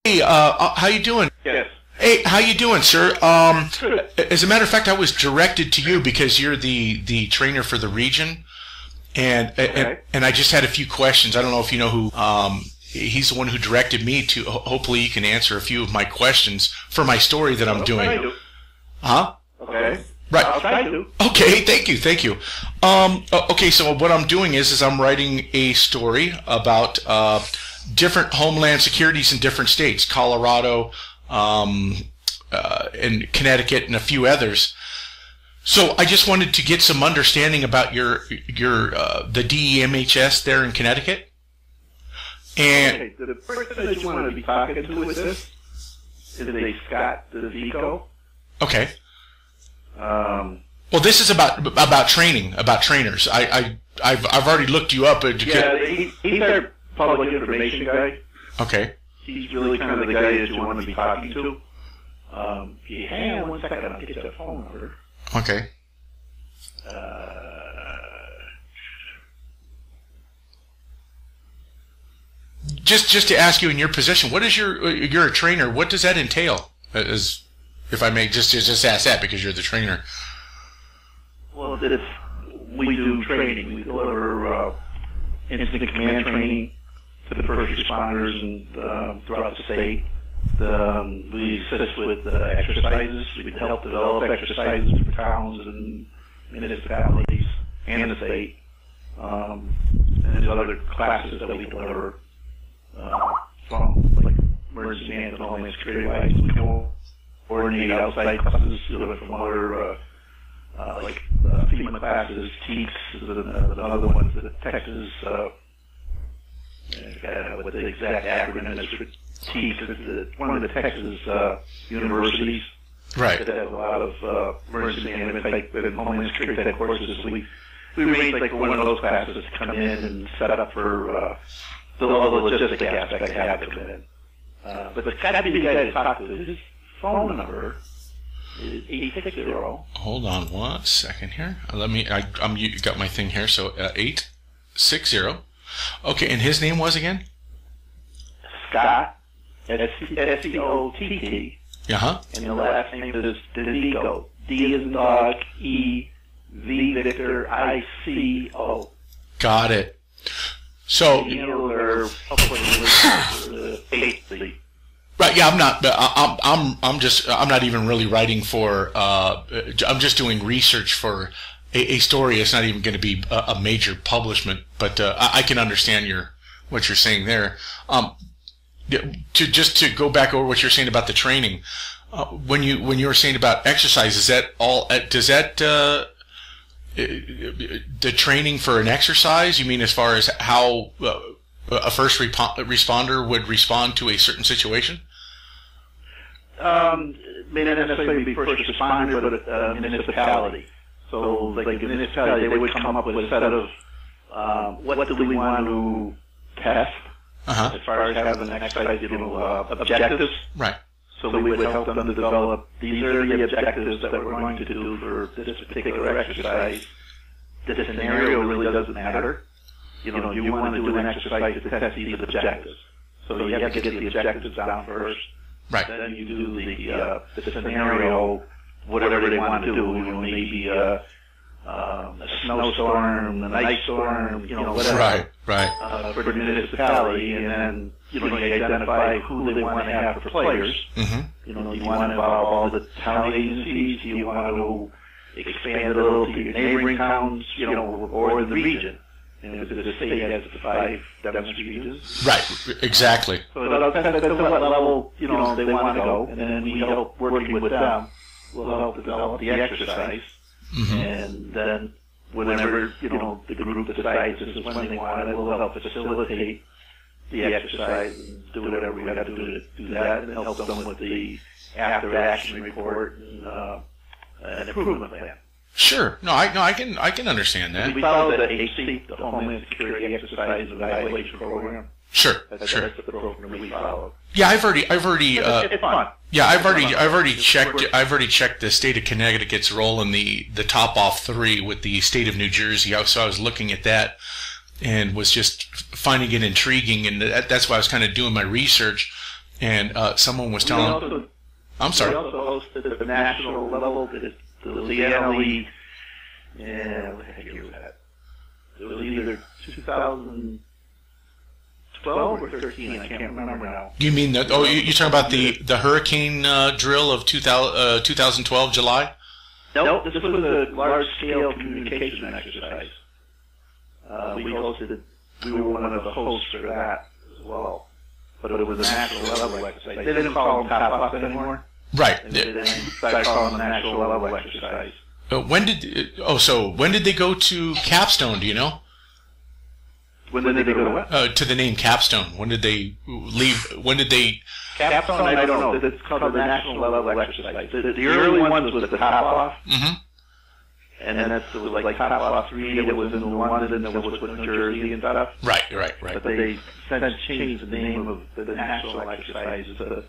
Hey, how you doing? Yes. Hey, how you doing, sir? Good. As a matter of fact, I was directed to you because you're the trainer for the region, and Okay. and I just had a few questions. I don't know if you know who. He's the one who directed me to. Hopefully, you can answer a few of my questions for my story that I'm doing. I do. Huh? Okay. Right. I'll try to. Okay, thank you. Okay, so what I'm doing is I'm writing a story about different homeland securities in different states, Colorado, and Connecticut, and a few others. So I just wanted to get some understanding about your the DEMHS there in Connecticut. And Okay. The person that you want to be talking to with this is a Scott DeVico. okay. Um, Well, this is about training, about trainers. I've already looked you up. yeah, he's our public information guy. Okay. He's really kind of the guy that you want to be talking to. Hang on one second, I'll get you a phone number. Okay. Just to ask you, in your position, what is you're a trainer? What does that entail? As if I may just ask that because you're the trainer. Well, we do training. We deliver instant command training to the first responders and throughout the state. We assist with exercises. We help develop exercises for towns and municipalities and the state. And there's other classes that we deliver from, like emergency management, homeland security wise. We coordinate outside classes, deliver from other like FEMA classes, TEEPS is another one, the Texas, I forgot what the exact acronym is for TEEPS. It's one of the Texas universities Right. that has a lot of emergency management type and homeland security type courses. So we arrange like for one of those classes to come in and set up for all the logistic aspect to have to come in. But it's got to be the guy to talk to. His phone number is 860. Hold on 1 second here. Let me. I'm you got my thing here. So 860. Okay, and his name was again? Scott, SCOTT, and the last name is DeVico. D as in dog, E, V Victor, ICO. Got it. So right, yeah, I'm not. I'm not even really writing for. I'm just doing research for a story. It's not even going to be a major publishment, but I can understand what you're saying there. To go back over what you're saying about the training, when you were saying about exercise, is that all? Does that the training for an exercise? You mean as far as how a first responder would respond to a certain situation? May not necessarily be first responder, but a municipality. So, like a municipality, they would come up with a set of what do we want to test as far as having exercise objectives. Right. So we would help them to develop, these are the objectives that we're going to do for this particular exercise. The scenario really doesn't matter. You want to do an exercise to test these objectives. So you have to get the objectives down first. Right. Then you do the scenario, whatever they want to do. Maybe a snowstorm, an ice storm, whatever. Right. For the municipality, and then you identify who they want to have for players. Mm-hmm. You want to involve all the town agencies. You want to expand it a little to your neighboring towns, or the region. Because the state has the 5 demonstration regions. Right. Exactly. So that's what level they want to go, and then we help working with them. We'll help develop the exercise, and then whenever the group decides this is when they want it, we'll help facilitate the exercise and do whatever we have to do to do that, and help them with the after action report and an improvement plan. Sure. No, I can understand that. We follow the HC, the Homeland Security Exercise Evaluation Program. Sure. That's the program we follow. Yeah, I've already. It's fun. Yeah, I've already checked the state of Connecticut's role in the top off 3 with the state of New Jersey. So I was looking at that, and was just finding it intriguing, and that's why I was kind of doing my research. and someone was telling. I'm sorry. We also hosted at the national level the NLE. Yeah, what the heck year was that? It was either 2012 or 13. I can't remember now. You mean that? Oh, you're talking about the hurricane drill of 2012 July? No, this was a large-scale communication exercise. We hosted it. We were one of the hosts for that as well. But it was a national level exercise. They didn't call them top-off anymore. Right. They started calling them national level exercise. When did they go to Capstone? Do you know? When did they go to what? To the name Capstone. When did they leave? When did they? Capstone, I don't know. It's called the national level exercise. The early ones was the top off. Mm-hmm. And then it was like top off 3 that was in London, that was with New Jersey and stuff. Right. But they since changed the name of the national exercise to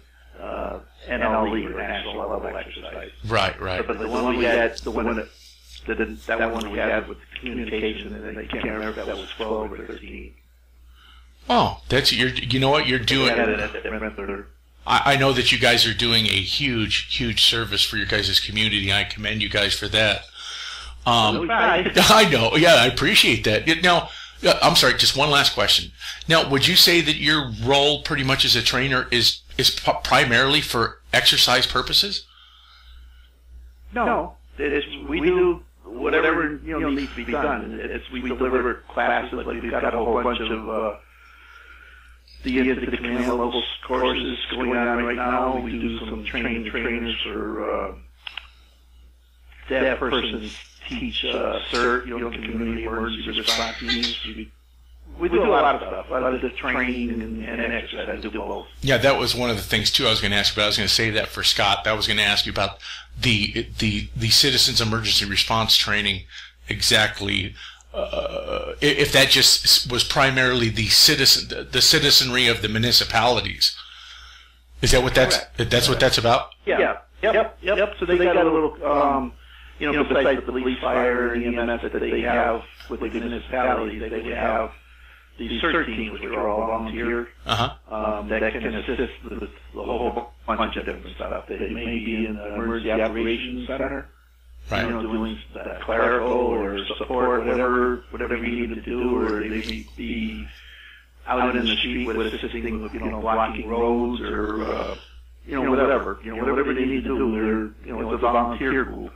NLE, or National Level Exercise. Right. But the one we had, that one we had with communication, and I can't remember if that was 12 or 13. Oh, you know what you're doing. I know that you guys are doing a huge service for your guys' community. I commend you guys for that. I know. Yeah, I appreciate that. Now, I'm sorry, just one last question. Now, would you say that your role pretty much as a trainer is primarily for exercise purposes? No. We do whatever needs to be done. We deliver classes, like we've got a whole bunch of the Incident Command level courses going on right now. We do some trainers for deaf persons. Teach CERT, community emergency response teams. We do a lot of stuff, a lot of the training and exercise. I do both. Yeah, that was one of the things too I was going to ask you about. I was going to say that for Scott. I was going to ask you about the citizens emergency response training exactly. If that just was primarily the citizenry of the municipalities. Is that what that's what that's about? Yeah. Yep. So they got a little. Besides the police, fire, and EMS that they have with the municipalities, they would have these CERT teams, which are all volunteer, that can assist with a whole bunch of different stuff. They may be in the emergency operations center, right. Doing clerical or support, whatever you need to do, or they may be out in the street with assisting with, blocking roads or, whatever they need to do. It's a volunteer group.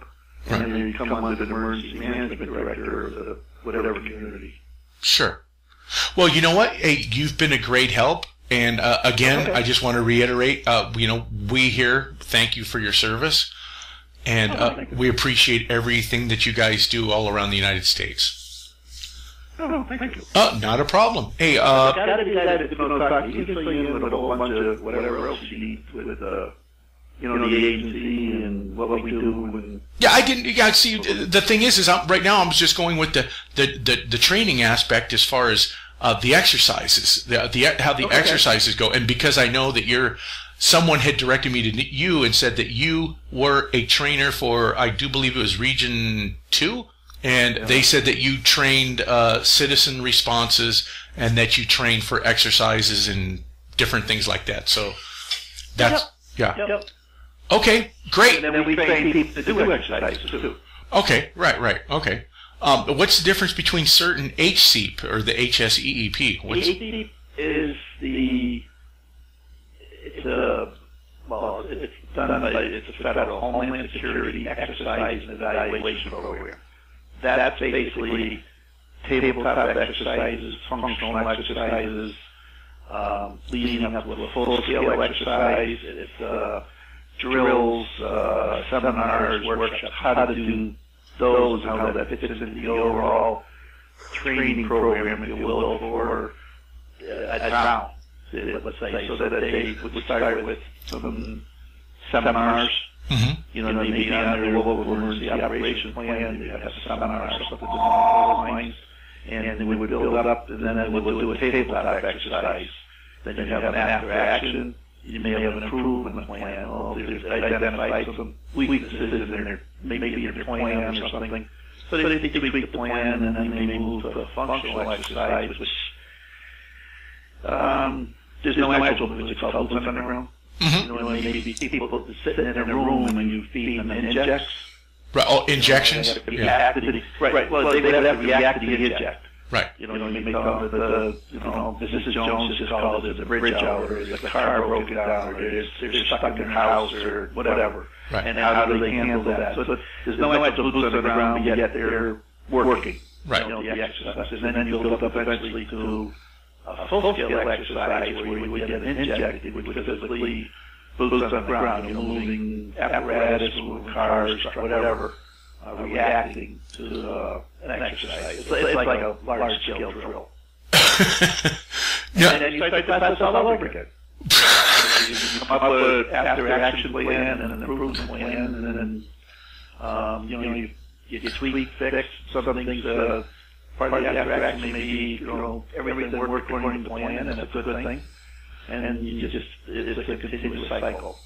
Right. And then you come under the emergency management director of the whatever community. Sure. Well, you know what? Hey, you've been a great help. And again, I just want to reiterate, we here thank you for your service. And we appreciate everything that you guys do all around the United States. Oh, thank you. Not a problem. Hey, got to be that if you don't talk, you can fill you in with a whole bunch of whatever else you need with the agency and what we do. And I didn't. Yeah, see, the thing is right now I'm just going with the training aspect as far as the exercises, how the exercises go, and because I know that someone had directed me to you and said that you were a trainer for, I do believe it was Region 2, and they said that you trained citizen responses and that you trained for exercises and different things like that. So that's Yep. Okay, great. And then we train people to do exercises too. Okay, right. Okay. What's the difference between CERT and HSEEP or the HSEEP? HSEEP is it's done by it's a federal Homeland Security exercise and evaluation program. That's basically tabletop exercises, functional exercises, leading up to a full-scale exercise. It's drills, seminars, workshops, how to do those, how that fits into the overall training program, if you will, for a town, let's say, so that they would start with some seminars, maybe on their local emergency operation plan, they have a seminar or something along those lines, and they would build up, and then they would do a tabletop exercise. Then you have an after action. You may have an improvement plan. There's identified some weaknesses in their, maybe in their plan or something. So they tweak the plan, and then they may move to a functional exercise, which there's no actual what's called boots on the ground. Mm-hmm. You know, maybe people sitting in a room and you feed them injects. Right. Oh, injections. Right. Well, they would have to react to the inject. Right. You may call it Mrs. Jones just called it the bridge out, or the car broke down, or they're stuck in their house, or whatever. Right. And how do they handle that? So there's no actual boots on the ground, but yet they're working. Right. The exercises, and then you'll build up eventually to a full-scale exercise where you would get injected, which physically boots on the ground. You're moving apparatus, moving cars, whatever, reacting to an exercise. It's like a large-scale drill. Yeah. And then you start the process all over again. You come up with an after-action plan and an improvement plan, and then you tweak, fix some things. Part of the after-action may be everything worked according to plan, and it's a good thing. And it's a continuous cycle.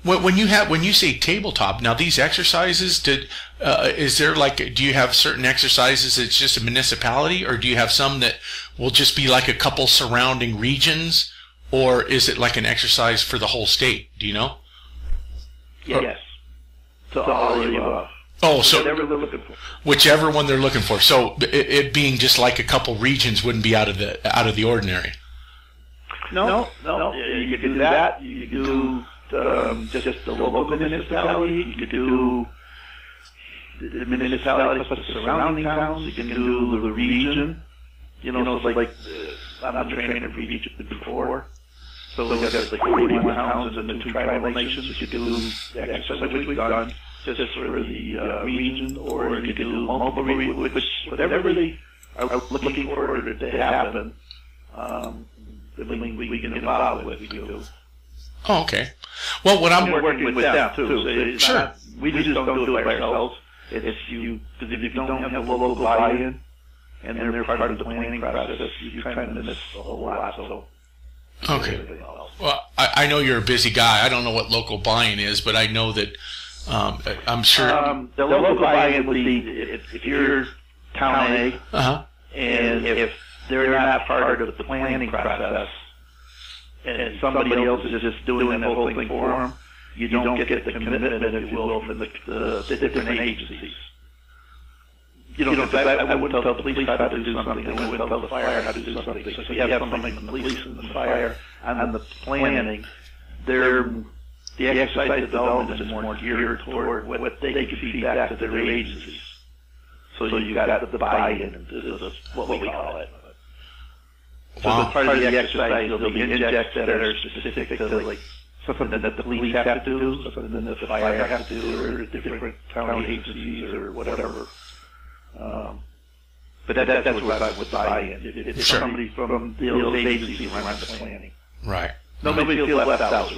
When you say tabletop, now these exercises, is there do you have certain exercises that's just a municipality, or do you have some that will just be like a couple surrounding regions, or is it like an exercise for the whole state? Do you know? Yes. So all of the above. Oh, so whatever they're looking for. Whichever one they're looking for. So it being just like a couple regions wouldn't be out of the ordinary. No. You could do that. You could do just the local municipality. You could do the municipality plus the surrounding towns. You can do the region. I'm a trainer for region before. So we got 41 towns and the 2 tribal nations. You could do the exercise which we've done just for the region, or you could do multiple regions, whatever they are looking for to happen. We can involve with, we do. Oh, okay. Well, what I'm working with them too. So sure. We just don't do it by ourselves. It's you, because if you don't have local buy-in and they're part of the planning process, you kind of miss a whole lot. So. Okay. Well, I know you're a busy guy. I don't know what local buy-in is, but I know that I'm sure. The local buy-in would be if you're Town A, and if they're not part of the planning process, and somebody else is just doing the whole thing for them, you don't get the commitment, if you will, from the different agencies. I wouldn't tell the police how to do something, I wouldn't tell the fire how to do something. So if you have something from the police and the fire on the planning, the exercise development is more geared toward what they can feed back to their agencies. So you got the buy-in, is what we call it. So as part of the exercise, there'll be injects that are specific to something that the police have to do, something that the fire have to do, or different town agencies or whatever. But that's what we're talking with buy-in. It's somebody from the agency runs the planning. Right. Nobody feels left out.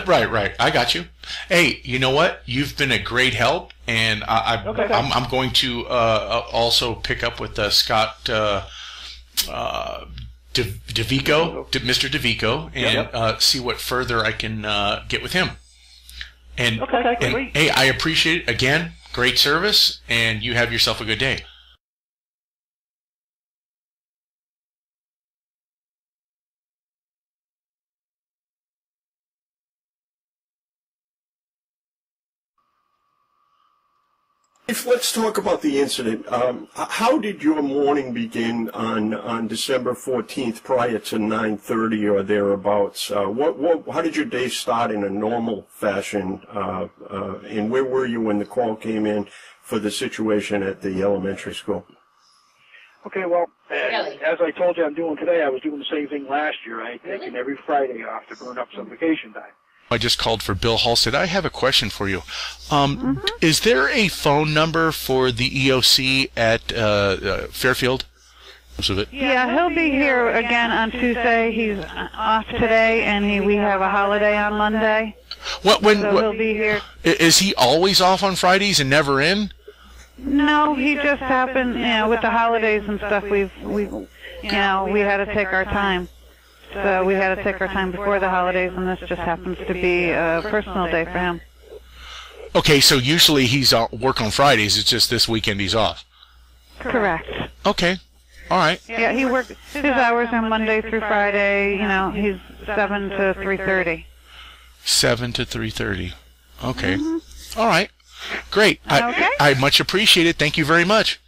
Right. I got you. Hey, you know what? You've been a great help, and I'm going to also pick up with Scott DeVico, Mr. DeVico, and see what further I can get with him. And, great. Hey, I appreciate it again. Great service, and you have yourself a good day. Let's talk about the incident. How did your morning begin on December 14th prior to 9:30 or thereabouts? How did your day start in a normal fashion? And where were you when the call came in for the situation at the elementary school? Okay, well, as I told you I'm doing today, I was doing the same thing last year. I had taken every Friday off to burn up some vacation time. I just called for Bill Halstead. I have a question for you. Is there a phone number for the EOC at Fairfield? Yeah, he'll be here again on Tuesday. He's off today, and we have a holiday on Monday. So he'll be here. Is he always off on Fridays and never in? No, he just happened, with the holidays and stuff, we had to take our time. So we had to take our time before the holidays, and this just happens to be a personal day for him. Okay, so usually he's work on Fridays. It's just this weekend he's off. Correct. Okay. All right. Yeah, he works. His hours are Monday through Friday. You know, he's 7 to 3:30. 7 to 3:30. Okay. All right. Great. Okay. I much appreciate it. Thank you very much.